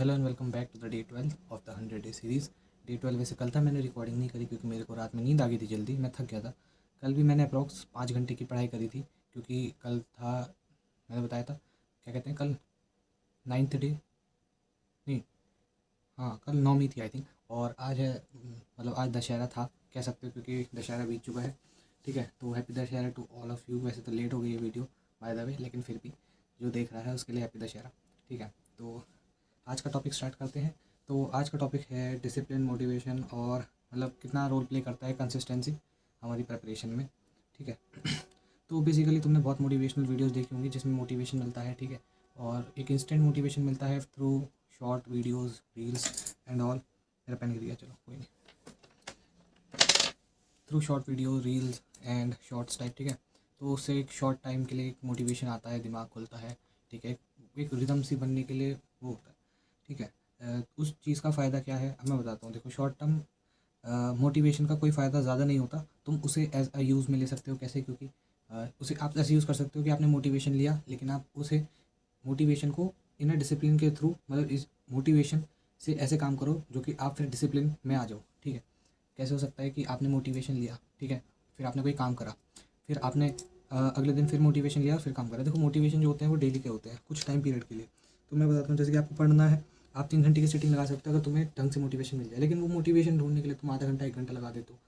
Hello and welcome back to the day 12 of the 100 day series. Day 12 वैसे कल था, मैंने रिकॉर्डिंग नहीं करी क्योंकि मेरे को रात में नींद आ गई थी, जल्दी मैं थक गया था। कल भी मैंने अप्रॉक्स 5 घंटे की पढ़ाई करी थी क्योंकि कल था, मैंने बताया था क्या कहते हैं, कल 9th डे, नहीं, हाँ कल 9वीं थी आई थिंक। और आज है, मतलब आज दशहरा था कह सकते हो क्योंकि दशहरा बीत चुका है। ठीक है, तो happy Dussehra to all of you. वैसे तो लेट हो गई है वीडियो बाय द वे, लेकिन फिर भी जो देख रहा है उसके लिए हैप्पी दशहरा। ठीक है, तो आज का टॉपिक स्टार्ट करते हैं। तो आज का टॉपिक है डिसिप्लिन, मोटिवेशन और मतलब कितना रोल प्ले करता है कंसिस्टेंसी हमारी प्रिपरेशन में। ठीक है, तो बेसिकली तुमने बहुत मोटिवेशनल वीडियोस देखी होंगी जिसमें मोटिवेशन मिलता है। ठीक है, और एक इंस्टेंट मोटिवेशन मिलता है through short videos, reels and all. मेरा पेन गिर गया, चलो कोई नहीं। Through short video, reels and shorts type. ठीक है, तो उससे एक शॉर्ट टाइम के लिए एक मोटिवेशन आता है, दिमाग खुलता है। ठीक है, एक रिदम सी बनने के लिए वो होता है। ठीक है, उस चीज़ का फ़ायदा क्या है अब मैं बताता हूँ। देखो, शॉर्ट टर्म मोटिवेशन का कोई फ़ायदा ज़्यादा नहीं होता। तुम उसे एज अ यूज़ में ले सकते हो। कैसे? क्योंकि उसे आप ऐसे यूज़ कर सकते हो कि आपने मोटिवेशन लिया, लेकिन आप उसे मोटिवेशन को इन अ डिसिप्लिन के थ्रू, मतलब इस मोटिवेशन से ऐसे काम करो जो कि आप फिर डिसिप्लिन में आ जाओ। ठीक है, कैसे हो सकता है कि आपने मोटिवेशन लिया, ठीक है, फिर आपने कोई काम करा, फिर आपने अगले दिन फिर मोटिवेशन लिया, फिर काम करा। देखो, मोटिवेशन जो होते हैं वो डेली के होते हैं, कुछ टाइम पीरियड के लिए। तो मैं बताता हूँ, जैसे कि आपको पढ़ना है, आप 3 घंटे की सीटिंग लगा सकते हो अगर तुम्हें ढंग से मोटिवेशन मिल जाए। लेकिन वो मोटिवेशन ढूंढने के लिए तुम आधा घंटा 1 घंटा लगा देते हो,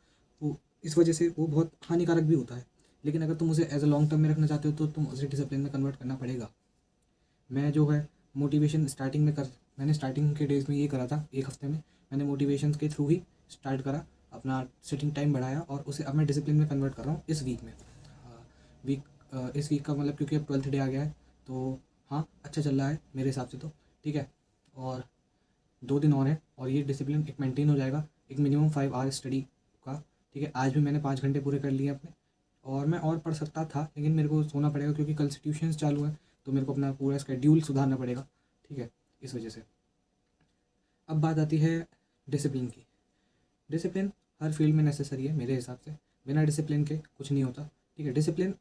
वो इस वजह से वो बहुत हानिकारक भी होता है। लेकिन अगर तुम उसे एज अ लॉन्ग टर्म में रखना चाहते हो तो तुम उसे डिसिप्लिन में कन्वर्ट करना पड़ेगा। मैं जो है मोटिवेशन स्टार्टिंग में मैंने स्टार्टिंग के डेज़ में ये करा था, 1 हफ्ते में मैंने मोटिवेशन के थ्रू ही स्टार्ट करा, अपना सिटिंग टाइम बढ़ाया और उसे अब मैं डिसिप्लिन में कन्वर्ट कर रहा हूँ इस वीक में। वीक इस वीक का मतलब क्योंकि अब 12th डे आ गया है, तो हाँ अच्छा चल रहा है मेरे हिसाब से तो। ठीक है, और 2 दिन और हैं और ये डिसिप्लिन एक मेंटेन हो जाएगा, एक मिनिमम 5 आवर स्टडी का। ठीक है, आज भी मैंने 5 घंटे पूरे कर लिए अपने, और मैं और पढ़ सकता था लेकिन मेरे को सोना पड़ेगा क्योंकि कल से ट्यूशन्स चालू है, तो मेरे को अपना पूरा स्केड्यूल सुधारना पड़ेगा। ठीक है, इस वजह से अब बात आती है डिसिप्लिन की। डिसिप्लिन हर फील्ड में नेसेसरी है मेरे हिसाब से, बिना डिसिप्लिन के कुछ नहीं होता। ठीक है, डिसिप्लिन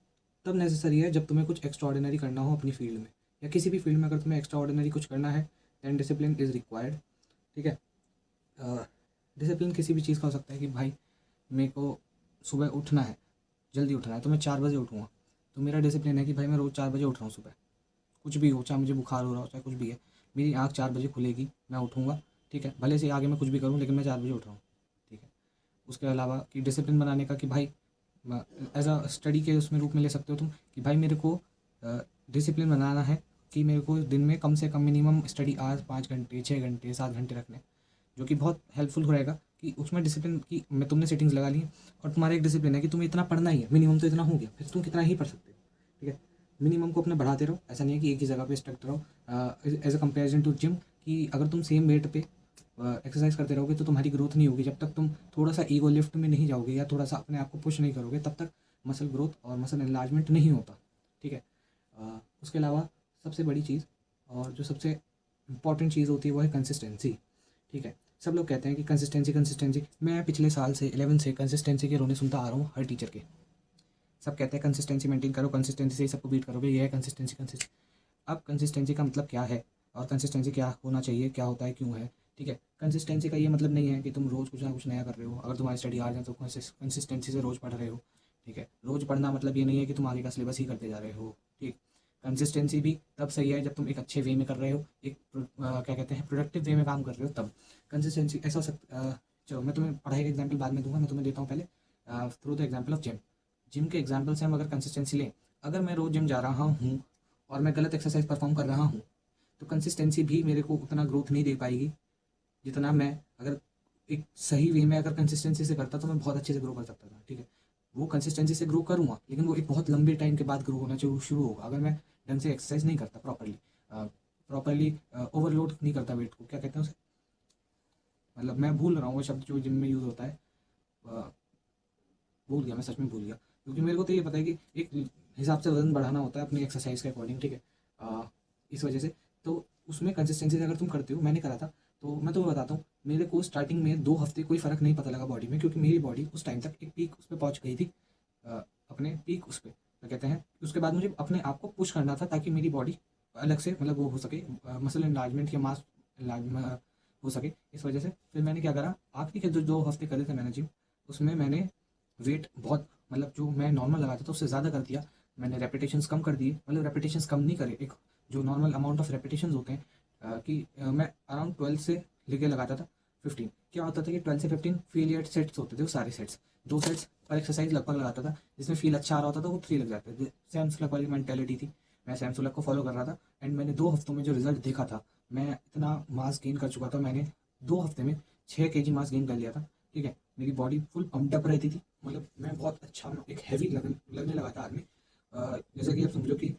तब नेसेसरी है जब तुम्हें कुछ एक्स्ट्रा ऑर्डिनरी करना हो अपनी फील्ड में, या किसी भी फील्ड में अगर तुम्हें एक्स्ट्रा ऑर्डिनरी कुछ करना है दैन डिसिप्लिन इज़ रिक्वायर्ड। ठीक है, डिसिप्लिन किसी भी चीज़ का हो सकता है कि भाई मेरे को सुबह उठना है, जल्दी उठना है, तो मैं 4 बजे उठूँगा, तो मेरा डिसिप्लिन है कि भाई मैं रोज़ 4 बजे उठ रहा हूँ सुबह। कुछ भी हो, चाहे मुझे बुखार हो रहा हो, चाहे कुछ भी है, मेरी आँख 4 बजे खुलेगी, मैं उठूँगा। ठीक है, भले से आगे मैं कुछ भी करूँ लेकिन मैं 4 बजे उठ रहा हूँ। ठीक है, उसके अलावा कि डिसिप्लिन बनाने का कि भाई एज अ स्टडी के उसमें रूप में ले सकते हो तुम कि भाई मेरे को डिसिप्लिन बनाना है कि मेरे को दिन में कम से कम मिनिमम स्टडी आवर्स 5 घंटे, 6 घंटे, 7 घंटे रखने, जो कि बहुत हेल्पफुल रहेगा कि उसमें डिसिप्लिन की मैं तुमने सेटिंग्स लगा ली हैं और तुम्हारा एक डिसिप्लिन है कि तुम्हें इतना पढ़ना ही है, मिनिमम तो इतना हो गया, फिर तुम कितना ही पढ़ सकते हो। ठीक है, मिनिमम को अपने बढ़ाते रहो, ऐसा नहीं है कि एक ही जगह पे स्टक रहो। As a comparison to gym, कि अगर तुम सेम वेट पे एक्सरसाइज करते रहोगे तो तुम्हारी ग्रोथ नहीं होगी। जब तक तुम थोड़ा सा ईगो लिफ्ट में नहीं जाओगे या थोड़ा सा अपने आप को पुश नहीं करोगे तब तक मसल ग्रोथ और मसल एनलार्जमेंट नहीं होता। ठीक है, उसके अलावा सबसे बड़ी चीज़ और जो सबसे इम्पॉर्टेंट चीज़ होती है वो है कंसिस्टेंसी। ठीक है, सब लोग कहते हैं कि कंसिस्टेंसी कंसिस्टेंसी, मैं पिछले साल से 11 से कंसिस्टेंसी के रोने सुनता आ रहा हूँ हर टीचर के। सब कहते हैं कंसिस्टेंसी मेंटेन करो, कंसिस्टेंसी से ही सबको बीट करोगे, ये है कंसिस्टेंसी। अब कंसिस्टेंसी का मतलब क्या है और कंसिस्टेंसी क्या होना चाहिए, क्या होता है, क्यों है? ठीक है, कंसिस्टेंसी का ये मतलब नहीं है कि तुम रोज़ कुछ ना कुछ नया कर रहे हो। अगर तुम्हारी स्टडी हार्ड है तो कंसिस्टेंसी से रोज़ पढ़ रहे हो। ठीक है, रोज़ पढ़ना मतलब ये नहीं है कि तुम आगे का सिलेबस ही करते जा रहे हो। ठीक, कंसिस्टेंसी भी तब सही है जब तुम एक अच्छे वे में कर रहे हो, एक क्या कहते हैं, प्रोडक्टिव वे में काम कर रहे हो, तब कंसिस्टेंसी ऐसा हो सकता। चलो मैं तुम्हें पढ़ाई का एग्जाम्पल बाद में दूंगा, मैं तुम्हें देता हूँ पहले through the example of gym. Gym के एग्जाम्पल से हम अगर कंसिस्टेंसी लें, अगर मैं रोज़ जिम जा रहा हूँ और मैं गलत एक्सरसाइज परफॉर्म कर रहा हूँ तो कंसिस्टेंसी भी मेरे को उतना ग्रोथ नहीं दे पाएगी जितना मैं अगर एक सही वे में अगर कंसिस्टेंसी से करता तो मैं बहुत अच्छे से ग्रो कर सकता था। ठीक है, वो कंसिस्टेंसी से ग्रो करूँगा लेकिन वो एक बहुत लंबे टाइम के बाद ग्रो होना शुरू होगा अगर मैं ढंग से एक्सरसाइज नहीं करता प्रॉपरली ओवरलोड नहीं करता वेट को, क्या कहते हैं उसे, मतलब मैं भूल रहा हूँ वो शब्द जो जिम में यूज़ होता है, अ, भूल गया, मैं सच में भूल गया। क्योंकि मेरे को तो ये पता है कि एक हिसाब से वजन बढ़ाना होता है अपनी एक्सरसाइज के अकॉर्डिंग। ठीक है, इस वजह से तो उसमें कंसिस्टेंसी से अगर तुम करते हो, मैंने करा था, तो मैं तुम्हें बताता हूँ, मेरे को स्टार्टिंग में 2 हफ्ते कोई फ़र्क नहीं पता लगा बॉडी में, क्योंकि मेरी बॉडी उस टाइम तक एक पीक उस पर पहुँच गई थी, अपने पीक उस पर क्या कहते हैं। उसके बाद मुझे अपने आप को पुश करना था ताकि मेरी बॉडी अलग से मतलब वो हो सके, मसल एनलार्जमेंट या मास हो सके। इस वजह से फिर मैंने क्या करा, आखिरी के जो 2 हफ्ते करे थे मैंने जिम, उसमें मैंने वेट बहुत, मतलब जो मैं नॉर्मल लगाता था उससे ज़्यादा कर दिया। मैंने रेपिटेशंस कम कर दिए, मतलब रेपिटेशंस कम नहीं करे, एक जो नॉर्मल अमाउंट ऑफ रेपिटेशंस होते हैं मैं अराउंड 12 से लेके लगाता था 15। क्या होता था कि 12 से 15 फेलियर सेट्स होते थे, वो सारे सेट्स, 2 सेट्स पर एक्सरसाइज लगभग लगाता था, जिसमें फील अच्छा आ रहा होता था वो 3 लग जाते थे। सैम सुलक वाली मैंटेलिटी थी, मैं सैम सुलक को फॉलो कर रहा था। एंड मैंने 2 हफ्तों में जो रिजल्ट देखा था, मैं इतना मास गेन कर चुका था, मैंने 2 हफ्ते में 6 kg मास गेन कर लिया था। ठीक है, मेरी बॉडी फुल पम्प्ड अप रहती थी, मतलब मैं बहुत अच्छा एक हैवी लगने लगा था आदमी। जैसे कि आप समझो कि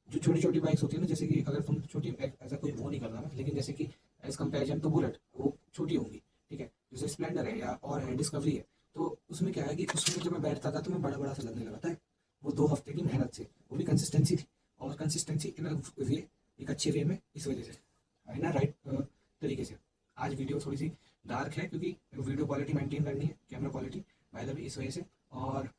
जो छोटी छोटी बाइक्स होती है ना, जैसे कि अगर तुम छोटी, ऐसा कोई वो नहीं करना मैं, लेकिन जैसे कि एज कंपेरिजन तो बुलेट वो छोटी होंगी, ठीक है, जैसे स्प्लेंडर है या और है डिस्कवरी है, तो उसमें क्या है कि उसमें जब मैं बैठता था तो मैं बड़ा बड़ा सा लगने लगा था। वो 2 हफ्ते की मेहनत से, वो भी कंसिस्टेंसी थी, और कंसिस्टेंसी इन वे, एक अच्छे वे में, इस वजह से है ना, राइट तरीके से। आज वीडियो थोड़ी सी डार्क है क्योंकि वीडियो क्वालिटी मेंटेन करनी है, camera quality by the way, इस वजह से। और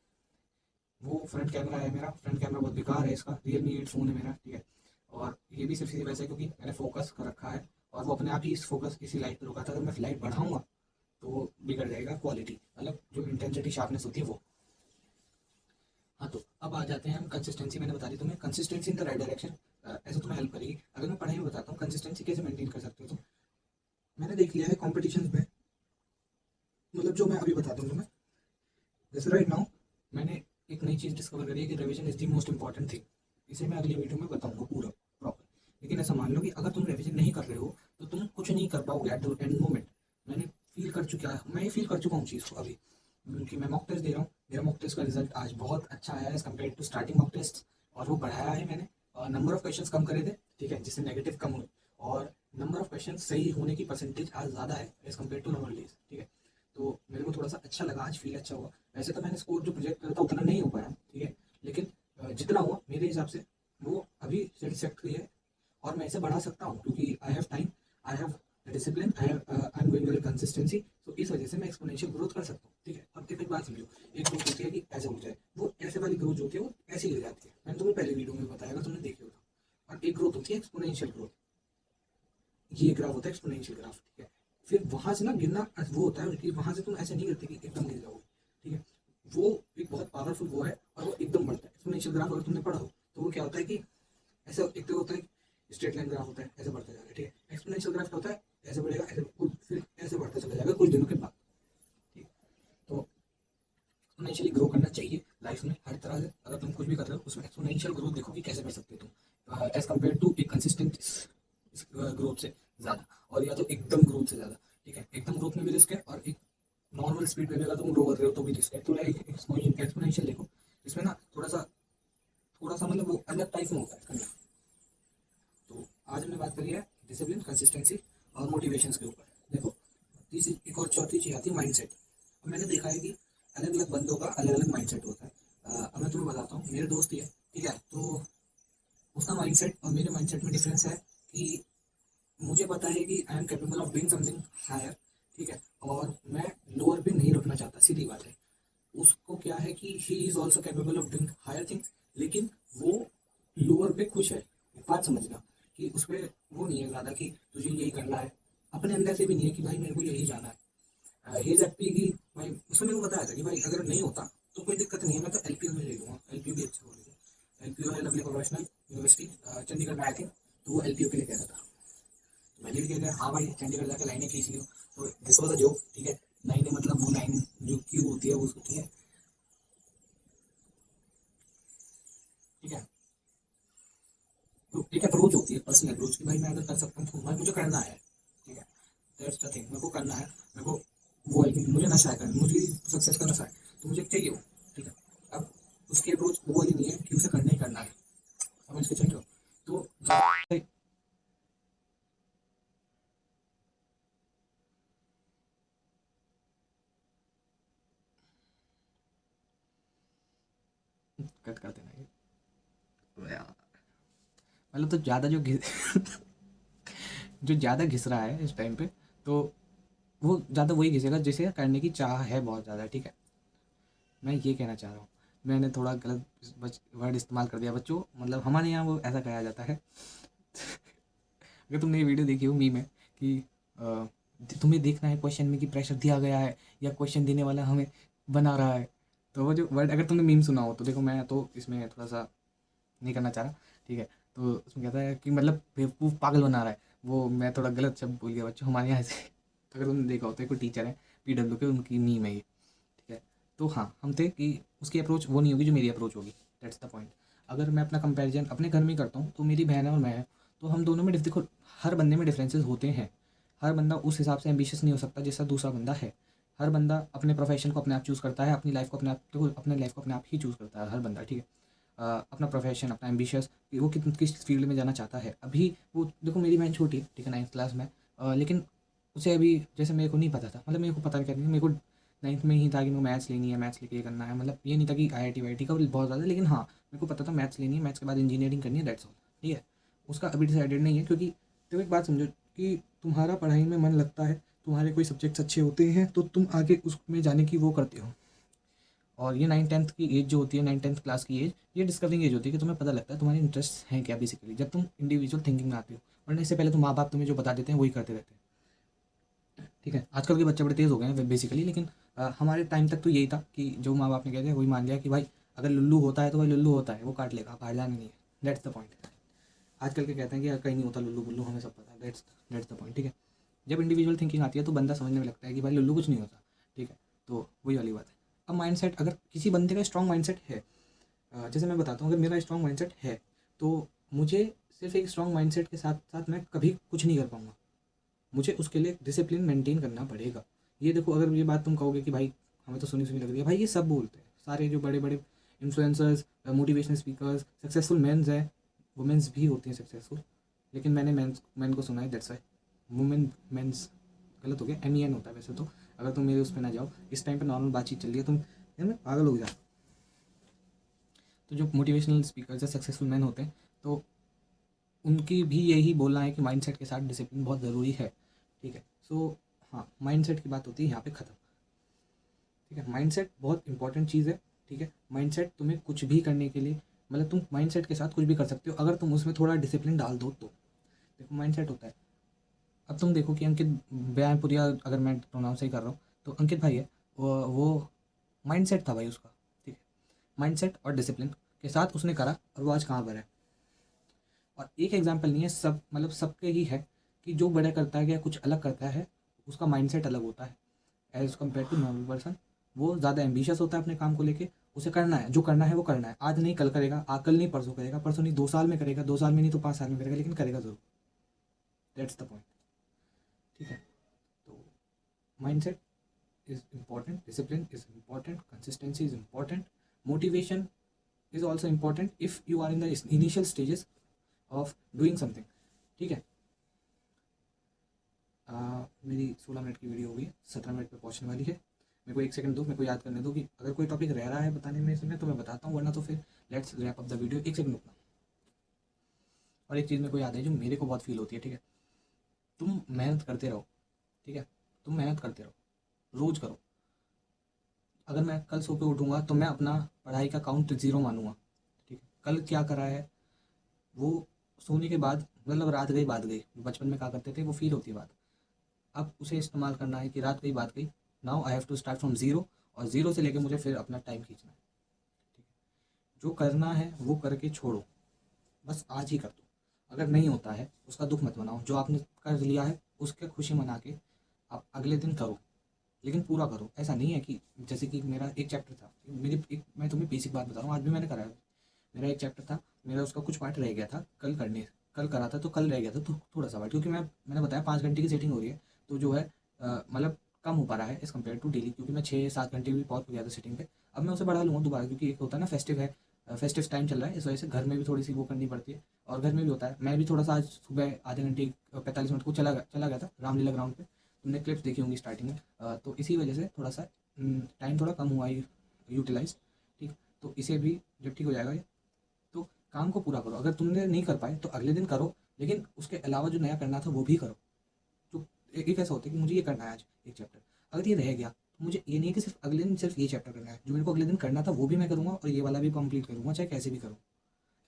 वो फ्रंट कैमरा है मेरा, फ्रंट कैमरा बहुत बेकार है इसका, रियलमी 8 फ़ोन है मेरा, ठीक है। और ये भी सिर्फ इसी वजह से क्योंकि मैंने फोकस कर रखा है, और वो अपने आप ही इस फोकस इसी लाइट पर रुका था। अगर मैं लाइट बढ़ाऊंगा तो बिगड़ जाएगा क्वालिटी, मतलब जो इंटेंसिटी शार्पनेस होती है वो। हाँ, तो अब आ जाते हैं हम कंसिस्टेंसी। मैंने बता दी तुम्हें consistency in the right direction, ऐसा तुम्हें हेल्प करेगी। अगर मैं पढ़ाई में बताता हूँ कंसिस्टेंसी कैसे मेंटेन कर सकते हो, तो मैंने देख लिया है कॉम्पिटिशन में, मतलब जो मैं अभी बताता हूँ तुम्हें, जैसे राइट नाउ मैंने एक नई चीज़ डिस्कवर करी है कि revision is the most important thing. इसे मैं अगली वीडियो में बताऊंगा पूरा प्रॉपर। लेकिन ऐसा मान लो कि अगर तुम रिवीजन नहीं कर रहे हो तो तुम कुछ नहीं कर पाओगे एट द एंड मोमेंट। मैंने फील कर चुका है, मैं फील कर चुका हूँ चीज़ को अभी, क्योंकि मैं मॉक टेस्ट दे रहा हूँ। मेरा मॉक टेस्ट का रिजल्ट आज बहुत अच्छा आया as compare to starting mock test, और वो बढ़ाया है मैंने। नंबर ऑफ क्वेश्चन कम करे थे, ठीक है, जिससे नेगेटिव कम हुए, और नंबर ऑफ क्वेश्चन सही होने की परसेंटेज आज ज़्यादा है as compare to normal days, ठीक है। तो मेरे को थोड़ा सा अच्छा लगा, आज फील अच्छा हुआ। वैसे तो मैंने स्कोर जो प्रोजेक्ट करा था उतना नहीं हो पाया, ठीक है, लेकिन जितना हुआ मेरे हिसाब से वो अभी सेटिस्फैक्ट्री है, और मैं इसे बढ़ा सकता हूँ क्योंकि I have time, I have discipline, I am going with consistency. तो इस वजह से मैं एक्सपोनेंशियल ग्रोथ कर सकता हूँ, ठीक है। अब देखो एक बात समझो, एक ग्रोथ होती है कि ऐसे हो जाए, वो ऐसे वाली ग्रोथ जो होती है वो ऐसी गिर जाती है, मैंने तुम्हें पहले वीडियो में बताया, अगर तुमने देखी होता। और एक ग्रोथ होती है एक्सपोनेंशियल ग्रोथ, ये ग्राफ होता है एक्सपोनेंशियल ग्राफ, ठीक है। फिर वहां से ना गिरना वो होता है कि वहां से तुम ऐसे नहीं गिरते कि एकदम गिर जाओगे, ठीक है। वो एक बहुत पावरफुल वो है, और वो एकदम बढ़ता है एक्सपोनेंशियल ग्राफ। अगर तुमने पढ़ा हो तो वो क्या होता है कि ऐसा एक तो होता है स्ट्रेट लाइन ग्राफ होता है, ऐसे बढ़ता जाएगा, ठीक है। एक्सपोनेंशियल ग्राफ होता है ऐसे बढ़ेगा, ऐसे फिर ऐसे बढ़ता चला जाएगा कुछ दिनों के बाद, ठीक है। तो एक्सपोनेंशियली ग्रो करना चाहिए लाइफ में हर तरह से। अगर तुम कुछ भी कर रहे हो उसमें एक्सपोनेंशियल ग्रोथ देखो कि कैसे कर सकते हो तुम, एज कम्पेयर टू एक कंसिस्टेंट ग्रोथ से ज़्यादा, और या तो एकदम ग्रोथ से ज़्यादा, ठीक है। एकदम ग्रोथ में भी रिस्क है, और एक नॉर्मल स्पीड पे भी अगर तुम ग्रो कर रहे हो तो भी रिस्क है। तो एक्सपोनेंशियल देखो, इसमें ना थोड़ा सा मतलब वो अलग टाइप में होता है करना। तो आज हमने बात करी है डिसिप्लिन, कंसिस्टेंसी और मोटिवेशंस के ऊपर। देखो तीसरी एक और चौथी चीज़ आती है माइंडसेट। अब मैंने देखा है कि अलग अलग बंदों का अलग अलग माइंडसेट होता है। अब मैं तुम्हें बताता हूँ, मेरे दोस्त ही है, ठीक है, तो उसका माइंडसेट और मेरे माइंडसेट में डिफरेंस है कि मुझे पता है कि I am capable of doing something higher, ठीक है, और मैं लोअर पे नहीं रुकना चाहता, सीधी बात है। उसको क्या है कि he is also capable of doing higher things, लेकिन वो लोअर पे खुश है। एक बात समझना कि उस पर वो नहीं है ज़्यादा कि तुझे यही करना है, अपने अंदर से भी नहीं है कि भाई मेरे को यही जाना है। ही इज हैप्पी कि भाई, उसने मेरे को बताया था कि भाई अगर नहीं होता तो कोई दिक्कत नहीं है, मैं तो एलपीयू में ले लूँगा, एलपीयू भी अच्छा हो। एलपीयू है लवली प्रोफेशनल यूनिवर्सिटी चंडीगढ़ में, आई थिंक, तो वो एलपीयू के लिए कह रहा था। मैंने भी कह दिया हाँ भाई चंडीगढ़ जाकर लाइनें खींच लियो। तो दिस वॉज अ जोक, ठीक है। लाइनें मतलब वो लाइन जो क्यों होती है उसको, ठीक है, ठीक है। तो एक अप्रोच होती है, पर्सनल अप्रोच, कि भाई मैं अगर कर सकता हूँ तो भाई मुझे करना है, ठीक है। दैट्स द थिंग, मेरे को करना है, मेरे को वो है कि मुझे नशा है करना, मुझे सक्सेस का नशा है, तो मुझे चाहिए वो, ठीक है। अब उसकी अप्रोच वो ही नहीं है कि उसे करना ही करना है, समझ के चल रहे हो। तो कट कर देना ये, तो यार मतलब तो ज़्यादा जो जो ज़्यादा घिस रहा है इस टाइम पे, तो वो ज़्यादा वही घिसेगा जिसे करने की चाह है बहुत ज़्यादा, ठीक है। मैं ये कहना चाह रहा हूँ, मैंने थोड़ा गलत वर्ड इस्तेमाल कर दिया बच्चों, मतलब हमारे यहाँ वो ऐसा कहा जाता है अगर तुमने ये वीडियो देखी हो मीम है कि तुम्हें देखना है क्वेश्चन में कि प्रेशर दिया गया है या क्वेश्चन देने वाला हमें बना रहा है, तो वो जो वर्ड अगर तुमने मीम सुना हो तो देखो, मैं तो इसमें थोड़ा सा नहीं करना चाह रहा, ठीक है। तो उसमें कहता है कि मतलब बेवकूफ़ पागल बना रहा है, वो मैं थोड़ा गलत शब्द बोल गया बच्चों हमारे यहाँ से। तो अगर तुमने देखा हो तो कोई टीचर है PW के, उनकी मीम है ये, ठीक है। तो हाँ, हम थे कि उसकी अप्रोच वो नहीं होगी जो मेरी अप्रोच होगी, दैट्स द पॉइंट। अगर मैं अपना कंपैरिजन अपने घर में ही करता हूँ तो मेरी बहन है और मैं है, तो हम दोनों में देखो हर बंदे में डिफरेंसेस होते हैं। हर बंदा उस हिसाब से एम्बिशियस नहीं हो सकता जैसा दूसरा बंदा है। हर बंदा अपने प्रोफेशन को अपने आप चूज़ करता है, अपनी लाइफ को अपने आप, देखो अपने लाइफ को अपने आप ही चूज़ करता है हर बंदा, ठीक है। अपना प्रोफेशन, अपना एम्बिशियस, वो किस फील्ड में जाना चाहता है। अभी वो देखो मेरी बहन छोटी है, ठीक है, 9th क्लास में, लेकिन उसे अभी जैसे मेरे को नहीं पता था, मतलब मेरे को पता नहीं करनी, मेरे को 9th में ही था कि मेरे को मैथ्स लेनी है, मैथ्स लेके ये करना है, मतलब ये नहीं था कि IIT वाईटी का बहुत ज़्यादा, लेकिन हाँ मेरे को पता था मैथ्स लेनी है, मैथ्स के बाद इंजीनियरिंग करनी है, दैट्स ऑल, ठीक है। उसका अभी डिसाइडेड नहीं है, क्योंकि तो एक बात समझो कि तुम्हारा पढ़ाई में मन लगता है, तुम्हारे कोई सब्जेक्ट्स अच्छे होते हैं तो तुम आगे उसमें जाने की वो करते हो। और ये 9th-10th की एज जो होती है, 9th-10th क्लास की एज, ये डिस्कवरिंग एज होती है कि तुम्हें पता लगता है तुम्हारे इंटरेस्ट हैं क्या बेसिकली, जब तुम इंडिविजुअल थिंकिंग में आते हो। वरना इससे पहले तो माँ बाप तुम्हें जो बता देते हैं वही करते रहते हैं, ठीक है। आजकल के बच्चे बड़े तेज़ हो गए हैं बेसिकली, लेकिन हमारे टाइम तक तो यही था कि जो माँ बाप ने कहते हैं वही मान लिया कि भाई अगर लुल्लू होता है तो भाई लुल्लू होता है, वो काट लेगा, बाहर जाना नहीं है, दैट्स द पॉइंट। आजकल के कहते हैं कि कहीं नहीं होता लुल्लू बुल्लू, हमें सब पता है, दैट्स द पॉइंट, ठीक है। जब इंडिविजुअल थिंकिंग आती है तो बंदा समझने में लगता है कि भाई लुल्लू कुछ नहीं होता, ठीक है। तो वही वाली बात है। अब माइंडसेट, अगर किसी बंदे का स्ट्रॉन्ग माइंडसेट है, जैसे मैं बताता हूँ, अगर मेरा स्ट्रॉन्ग माइंडसेट है तो मुझे सिर्फ एक स्ट्रॉन्ग माइंडसेट के साथ साथ मैं कभी कुछ नहीं कर पाऊँगा, मुझे उसके लिए डिसिप्लिन मेंटेन करना पड़ेगा। ये देखो, अगर ये बात तुम कहोगे कि भाई हमें तो सुनी सुनी लग रही है, भाई ये सब बोलते हैं सारे जो बड़े बड़े influencers, motivational speakers, successful mens है, वुमेंस भी होती हैं सक्सेसफुल, लेकिन मैंने मैन को सुना है, दैट्स वाई। वुमेन मेंस गलत हो गया, MEN होता है वैसे तो। अगर तुम मेरे उस पर ना जाओ, इस टाइम पे नॉर्मल बातचीत चल रही है, तुम यार पागल हो जा। तो जो मोटिवेशनल स्पीकर्स है, सक्सेसफुल मैन होते हैं, तो उनकी भी यही बोलना है कि माइंडसेट के साथ डिसिप्लिन बहुत ज़रूरी है, ठीक है। सो हाँ, माइंडसेट की बात होती है यहाँ पे ख़त्म, ठीक है। माइंडसेट बहुत इंपॉर्टेंट चीज़ है, ठीक है। माइंडसेट तुम्हें कुछ भी करने के लिए, मतलब तुम माइंडसेट के साथ कुछ भी कर सकते हो अगर तुम उसमें थोड़ा डिसिप्लिन डाल दो तो। देखो माइंडसेट होता है, अब तुम देखो कि अंकित बयानपुरिया, अगर मैं प्रोनाउंस सही कर रहा हूँ तो अंकित भाई है, वो माइंडसेट था भाई उसका, ठीक है। माइंडसेट और डिसिप्लिन के साथ उसने करा और वो आज कहाँ पर है। और एक एग्जाम्पल नहीं है, सब मतलब सबके ही है कि जो बड़ा करता है या कुछ अलग करता है उसका माइंडसेट अलग होता है as compare to normal person. वो ज़्यादा एम्बिशियस होता है अपने काम को लेके, उसे करना है, जो करना है वो करना है, आज नहीं कल करेगा, कल नहीं परसों करेगा, परसों नहीं 2 साल में करेगा, 2 साल में नहीं तो 5 साल में करेगा, लेकिन करेगा ज़रूर, दैट्स द पॉइंट, ठीक है। तो mindset is important, discipline is important, consistency is important, motivation is also important if you are in the initial stages of doing something, ठीक है। मेरी 16 मिनट की वीडियो हो गई है, 17 मिनट पे पहुंचने वाली है। मेरे को 1 सेकंड दो, मेरे को याद करने दो कि अगर कोई टॉपिक रह रहा है बताने में इसमें तो मैं बताता हूँ, वरना तो फिर let's wrap up the video. 1 second रुकना। और एक चीज़ मेरे को याद है जो मेरे को बहुत फील होती है, ठीक है। तुम मेहनत करते रहो, ठीक है, तुम मेहनत करते रहो, रोज़ करो। अगर मैं कल सो के उठूँगा तो मैं अपना पढ़ाई का काउंट 0 मानूंगा, ठीक है। कल क्या करा है वो सोने के बाद, मतलब रात गई बात गई, बचपन में क्या करते थे वो फील होती है बात। अब उसे इस्तेमाल करना है कि रात गई बात गई, now I have to start from zero, और ज़ीरो से लेके मुझे फिर अपना टाइम खींचना है, ठीक है। जो करना है वो करके छोड़ो, बस आज ही कर दो। अगर नहीं होता है उसका दुख मत मनाओ, जो आपने कर लिया है उसके खुशी मना के आप अगले दिन करो, लेकिन पूरा करो। ऐसा नहीं है कि जैसे कि मेरा एक चैप्टर था, मेरी एक, मैं तुम्हें बेसिक बात बता रहा हूँ, आज भी मैंने करा है। मेरा एक चैप्टर था, मेरा उसका कुछ पार्ट रह गया था कल करा था, तो कल रह गया था तो थोड़ा सा पार्ट, क्योंकि मैंने बताया 5 घंटे की सेटिंग हो रही है, तो जो है मतलब कम हो पा रहा है एज़ कम्पेयर टू डेली, क्योंकि मैं 6-7 घंटे भी पहुँच गया था सेटिंग पे। अब मैं उसे बढ़ा लूँगा दोबारा, क्योंकि एक होता है ना फेस्टिव है, फेस्टिव टाइम चल रहा है, इस वजह से घर में भी थोड़ी सी वो करनी पड़ती है, और घर में भी होता है। मैं भी थोड़ा सा आज सुबह आधे घंटे 45 मिनट को चला गया था रामलीला ग्राउंड पे, तुमने क्लिप्स देखी होंगी स्टार्टिंग में, तो इसी वजह से थोड़ा सा टाइम थोड़ा कम हुआ यूटिलाइज, ठीक। तो इसे भी जब ठीक हो जाएगा ये, तो काम को पूरा करो। अगर तुमने नहीं कर पाए तो अगले दिन करो, लेकिन उसके अलावा जो नया करना था वो भी करो। तो एक ऐसा होता है कि मुझे ये करना है आज एक चैप्टर, अगर ये रह गया तो मुझे ये नहीं कि सिर्फ अगले दिन सिर्फ ये चैप्टर करना है, जो मेरे को अगले दिन करना था वो भी मैं करूँगा और ये वाला भी कंप्लीट करूँगा, चाहे कैसे भी करूँ।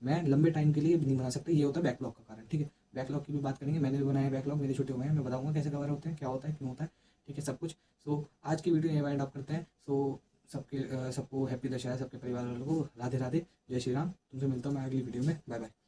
मैं लंबे टाइम के लिए नहीं बना सकता, ये होता है बैकलॉग का कारण, ठीक है। बैकलॉग की भी बात करेंगे। मैंने भी बनाया है बैकलॉग, मेरे छोटे हुए हैं, मैं बताऊँगा कैसे कवर होते हैं, क्या होता है, क्यों होता है, ठीक है, सब कुछ। सो आज की वीडियो यहीं वाइंड अप करते हैं। सो सबको हैप्पी दशहरा, सबके परिवार वालों को राधे राधे, जय श्री राम। तुमसे मिलता हूँ मैं अगली वीडियो में, बाय बाय।